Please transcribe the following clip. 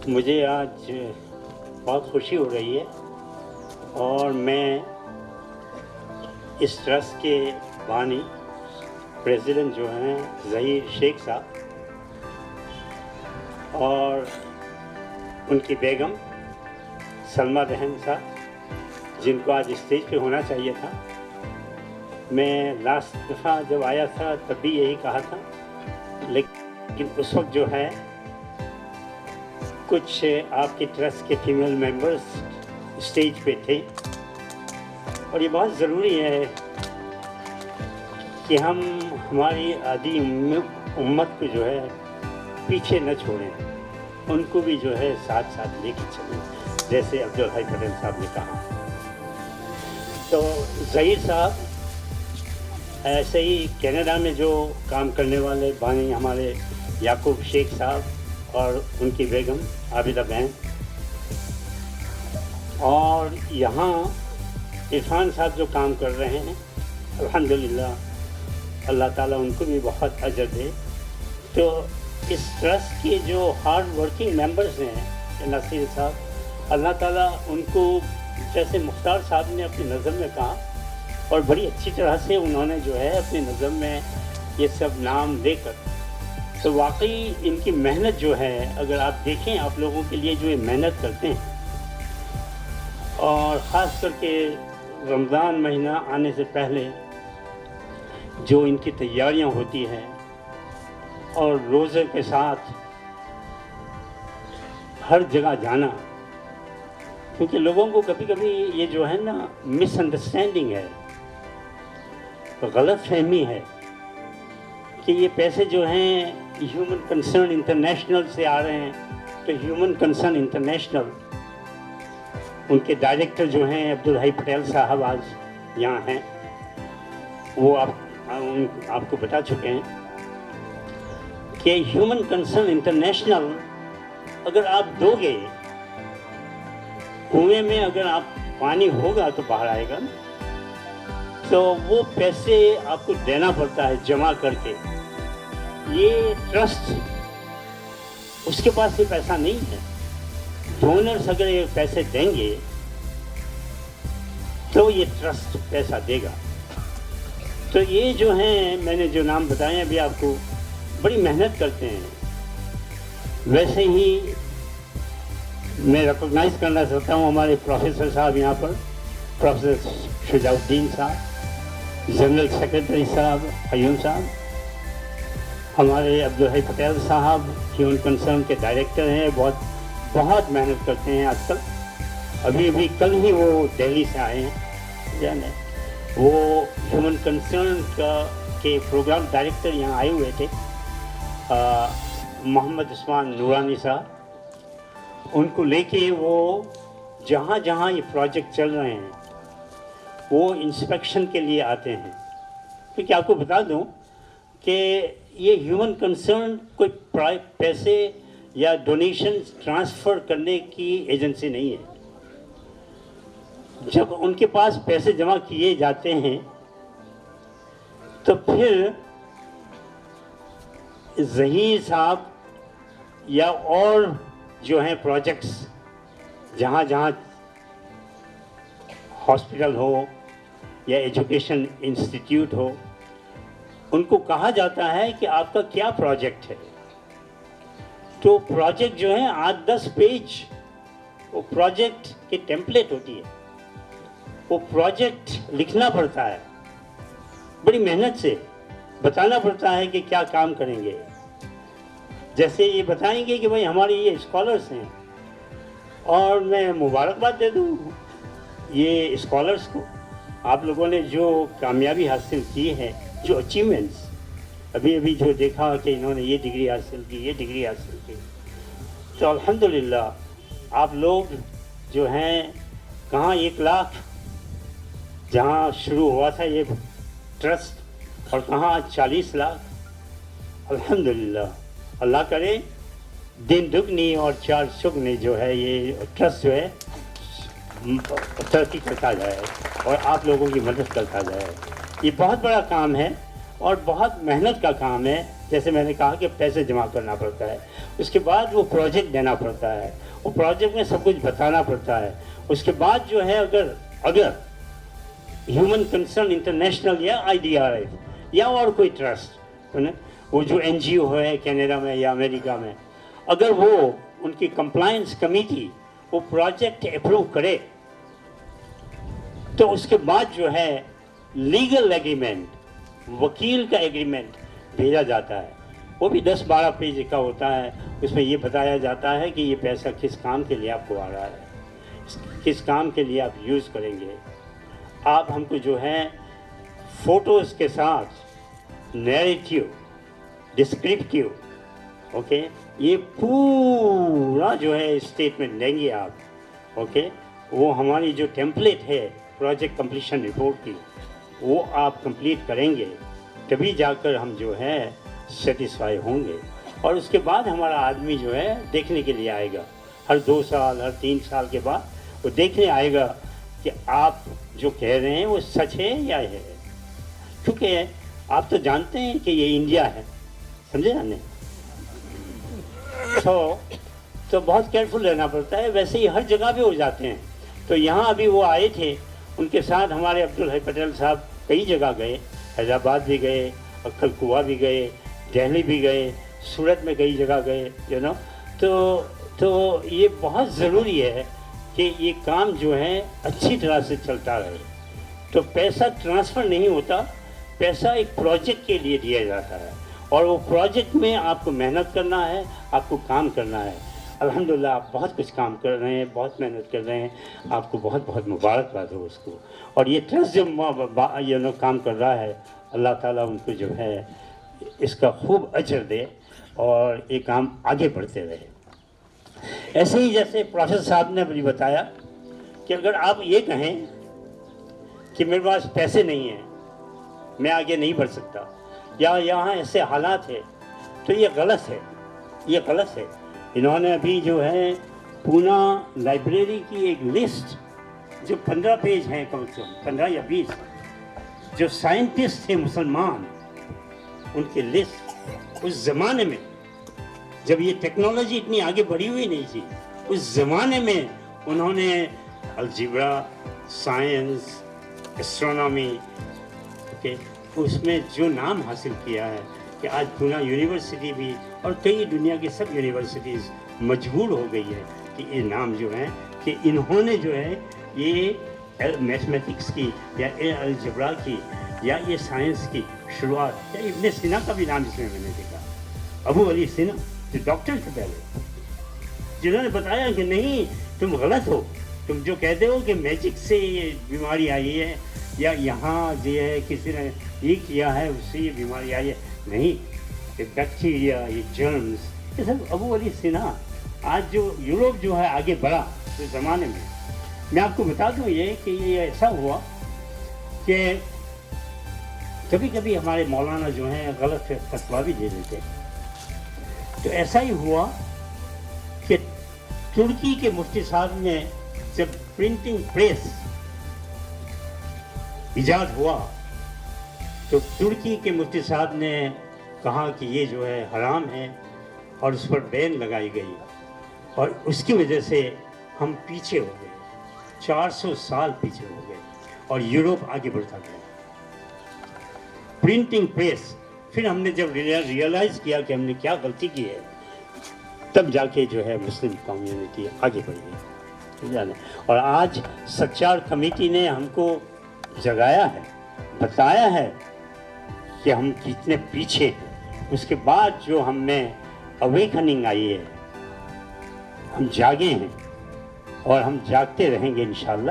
مجھے آج بہت خوشی ہو رہی ہے اور میں اس ٹرسٹ کے بانی پریزیڈنٹ جو ہیں ظہیر شیخ صاحب اور ان کی بیگم سلمہ بہن صاحب، جن کو آج اسٹیج پہ ہونا چاہیے تھا. میں لاسٹ دفعہ جب آیا تھا تب بھی یہی کہا تھا، لیکن اس وقت جو ہے کچھ آپ کے ٹرسٹ کے فیمیل ممبرس اسٹیج پہ تھے، اور یہ بہت ضروری ہے کہ ہم ہماری آدھی امت کو جو ہے پیچھے نہ چھوڑیں، ان کو بھی جو ہے ساتھ ساتھ لے کے چلیں، جیسے عبدالحی پٹیل صاحب نے کہا. تو ظہیر صاحب ایسے ہی کینیڈا میں جو کام کرنے والے بانی ہمارے یعقوب شیخ صاحب اور ان کی بیگم عابدہ بہن، اور یہاں عرفان صاحب جو کام کر رہے ہیں، الحمدللہ اللہ تعالیٰ ان کو بھی بہت اجر دے. تو اس ٹرسٹ کے جو ہارڈ ورکنگ ممبرز ہیں نصیر صاحب، اللہ تعالیٰ ان کو جیسے مختار صاحب نے اپنی نظم میں کہا، اور بڑی اچھی طرح سے انہوں نے جو ہے اپنی نظم میں یہ سب نام لے کر، تو واقعی ان کی محنت جو ہے اگر آپ دیکھیں، آپ لوگوں کے لیے جو یہ محنت کرتے ہیں، اور خاص کر کے رمضان مہینہ آنے سے پہلے جو ان کی تیاریاں ہوتی ہیں، اور روزے کے ساتھ ہر جگہ جانا، کیونکہ لوگوں کو کبھی کبھی یہ جو ہے نا مس انڈرسٹینڈنگ ہے، غلط فہمی ہے کہ یہ پیسے جو ہیں ہیومن کنسرن انٹرنیشنل سے آ رہے ہیں. تو ہیومن کنسرن انٹرنیشنل، ان کے ڈائریکٹر جو ہیں عبدالحی پٹیل صاحب آج یہاں ہیں، وہ آپ کو بتا چکے ہیں کہ ہیومن کنسرن انٹرنیشنل اگر آپ دو گے، کنویں میں اگر آپ پانی ہوگا تو باہر آئے گا، تو وہ پیسے آپ کو دینا پڑتا ہے جمع کر کے. یہ ٹرسٹ اس کے پاس یہ پیسہ نہیں ہے. ڈونرز اگر یہ پیسے دیں گے تو یہ ٹرسٹ پیسہ دے گا. تو یہ جو ہیں میں نے جو نام بتائے ابھی آپ کو، بڑی محنت کرتے ہیں. ویسے ہی میں ریکگنائز کرنا چاہتا ہوں ہمارے پروفیسر صاحب یہاں پر، پروفیسر شجاع الدین صاحب، جنرل سیکرٹری صاحب قیوم صاحب، ہمارے عبدالحی پٹیل صاحب ہیومن کنسرن کے ڈائریکٹر ہیں، بہت محنت کرتے ہیں آج کل. ابھی کل ہی وہ دہلی سے آئے ہیں، وہ ہیومن کنسرن کے پروگرام ڈائریکٹر یہاں آئے ہوئے تھے، محمد عثمان نورانی صاحب. ان کو لے کے وہ جہاں جہاں یہ پروجیکٹ چل رہے ہیں وہ انسپیکشن کے لیے آتے ہیں. کیونکہ آپ کو بتا دوں کہ یہ ہیومن کنسرن کوئی پیسے یا ڈونیشن ٹرانسفر کرنے کی ایجنسی نہیں ہے. جب ان کے پاس پیسے جمع کیے جاتے ہیں تو پھر ظہیر صاحب یا اور جو ہیں پروجیکٹس، جہاں جہاں ہاسپٹل ہو یا ایجوکیشن انسٹیٹیوٹ ہو، ان کو کہا جاتا ہے کہ آپ کا کیا پروجیکٹ ہے. تو پروجیکٹ جو ہے 8-10 پیج وہ پروجیکٹ کی ٹیمپلیٹ ہوتی ہے، وہ پروجیکٹ لکھنا پڑتا ہے، بڑی محنت سے بتانا پڑتا ہے کہ کیا کام کریں گے. جیسے یہ بتائیں گے کہ بھائی ہمارے یہ اسکالرس ہیں، اور میں مبارکباد دے دوں یہ اسکالرس کو، آپ لوگوں نے جو کامیابی حاصل کی ہے، جو اچیومنٹس ابھی جو دیکھا کہ انہوں نے یہ ڈگری حاصل کی، یہ ڈگری حاصل کی، تو الحمدللہ آپ لوگ جو ہیں کہاں 1 لاکھ جہاں شروع ہوا تھا یہ ٹرسٹ، اور کہاں 40 لاکھ. الحمدللہ اللہ کرے دن دگنی اور 4 چگنی جو ہے یہ ٹرسٹ جو ہے ترقی کرتا جائے اور آپ لوگوں کی مدد کرتا جائے. یہ بہت بڑا کام ہے، اور بہت محنت کا کام ہے. جیسے میں نے کہا کہ پیسے جمع کرنا پڑتا ہے, اس کے بعد وہ پروجیکٹ دینا پڑتا ہے, وہ پروجیکٹ میں سب کچھ بتانا پڑتا ہے. اس کے بعد جو ہے اگر ہیومن کنسرن انٹرنیشنل یا IDRF یا اور کوئی ٹرسٹ, وہ جو NGO ہے کینیڈا میں یا امریکہ میں, اگر وہ ان کی کمپلائنس کمیٹی وہ پروجیکٹ اپروو کرے تو اس کے بعد جو ہے لیگل ایگریمنٹ, وکیل کا ایگریمنٹ بھیجا جاتا ہے. وہ بھی 10-12 پیج کا ہوتا ہے. اس میں یہ بتایا جاتا ہے کہ یہ پیسہ کس کام کے لیے آپ کو آ رہا ہے, کس کام کے لیے آپ یوز کریں گے. آپ ہم کو جو ہے فوٹوز کے ساتھ نیریٹیو, ڈسکرپٹیو, اوکے, یہ پورا جو ہے اسٹیٹمنٹ دیں گے آپ. اوکے, وہ ہماری جو ٹیمپلیٹ ہے پروجیکٹ کمپلیشن رپورٹ کی, وہ آپ کمپلیٹ کریں گے تبھی جا کر ہم جو ہے سیٹسفائی ہوں گے. اور اس کے بعد ہمارا آدمی جو ہے دیکھنے کے لیے آئے گا, ہر 2 سال ہر 3 سال کے بعد وہ دیکھنے آئے گا کہ آپ جو کہہ رہے ہیں وہ سچ ہے یا ہے. کیونکہ آپ تو جانتے ہیں کہ یہ انڈیا ہے, سمجھے نا, تو بہت کیئرفل رہنا پڑتا ہے. ویسے ہی ہر جگہ پہ ہو جاتے ہیں. تو یہاں ابھی وہ آئے تھے, ان کے ساتھ ہمارے عبدالحی پٹیل صاحب کئی جگہ گئے, حیدرآباد بھی گئے, اکھل کوا بھی گئے, دہلی بھی گئے, سورت میں کئی جگہ گئے, تو یہ بہت ضروری ہے کہ یہ کام جو ہے اچھی طرح سے چلتا رہے. تو پیسہ ٹرانسفر نہیں ہوتا, پیسہ ایک پروجیکٹ کے لیے دیا جاتا ہے, اور وہ پروجیکٹ میں آپ کو محنت کرنا ہے, آپ کو کام کرنا ہے. الحمدللہ آپ بہت کچھ کام کر رہے ہیں, بہت محنت کر رہے ہیں, آپ کو بہت بہت مبارکباد ہو اس کو. اور یہ ٹرسٹ جو کام کر رہا ہے, اللہ تعالیٰ ان کو جو ہے اس کا خوب اجر دے اور یہ کام آگے بڑھتے رہے. ایسے ہی جیسے پروفیسر صاحب نے بھی بتایا کہ اگر آپ یہ کہیں کہ میرے پاس پیسے نہیں ہیں, میں آگے نہیں بڑھ سکتا, یا یہاں ایسے حالات ہیں, تو یہ غلط ہے, یہ غلط ہے. انہوں نے ابھی جو ہے پونا لائبریری کی ایک لسٹ جو 15 پیج ہیں, کم سے کم 15 یا 20, جو سائنٹسٹ تھے مسلمان, ان کی لسٹ اس زمانے میں جب یہ ٹیکنالوجی اتنی آگے بڑھی ہوئی نہیں تھی, اس زمانے میں انہوں نے الجبرا, سائنس, ایسٹرونومی, اس میں جو نام حاصل کیا ہے کہ آج پونا یونیورسٹی بھی اور کئی دنیا کی سب یونیورسٹیز مجبور ہو گئی ہے کہ یہ نام جو ہیں کہ انہوں نے جو ہے یہ میتھمیٹکس کی یا الجبرا کی یا یہ سائنس کی شروعات, یا ابن سینا کا بھی نام اس میں نے دیکھا, ابو علی سینا جو ڈاکٹر تھے پہلے, جنہوں نے بتایا کہ نہیں تم غلط ہو, تم جو کہتے ہو کہ میجک سے یہ بیماری آئی ہے یا یہاں جو ہے کسی نے یہ کیا ہے اس سے یہ بیماری آئی ہے, نہیں, یہ بیکٹیریا, یہ جرمز, یہ سب ابو علی سینا. آج جو یوروپ جو ہے آگے بڑھا اس زمانے میں آپ کو بتا دوں یہ کہ یہ ایسا ہوا کہ کبھی کبھی ہمارے مولانا جو ہیں غلط فتویٰ بھی دے دیتے. تو ایسا ہی ہوا کہ ترکی کے مفتی صاحب نے جب پرنٹنگ پریس ایجاد ہوا تو ترکی کے مفتی صاحب نے کہا کہ یہ جو ہے حرام ہے اور اس پر بین لگائی گئی, اور اس کی وجہ سے ہم پیچھے ہو گئے, 400 سال پیچھے ہو گئے, اور یوروپ آگے بڑھتا گیا. پرنٹنگ پریس, پھر ہم نے جب ریئلائز کیا کہ ہم نے کیا غلطی کی ہے, تب جا کے جو ہے مسلم کمیونٹی آگے بڑھ گئی. اور آج سچار کمیٹی نے ہم کو جگایا ہے, بتایا ہے کہ ہم کتنے پیچھے ہیں. اس کے بعد جو ہم میں اویکننگ آئی ہے, ہم جاگے ہیں اور ہم جاگتے رہیں گے انشاءاللہ.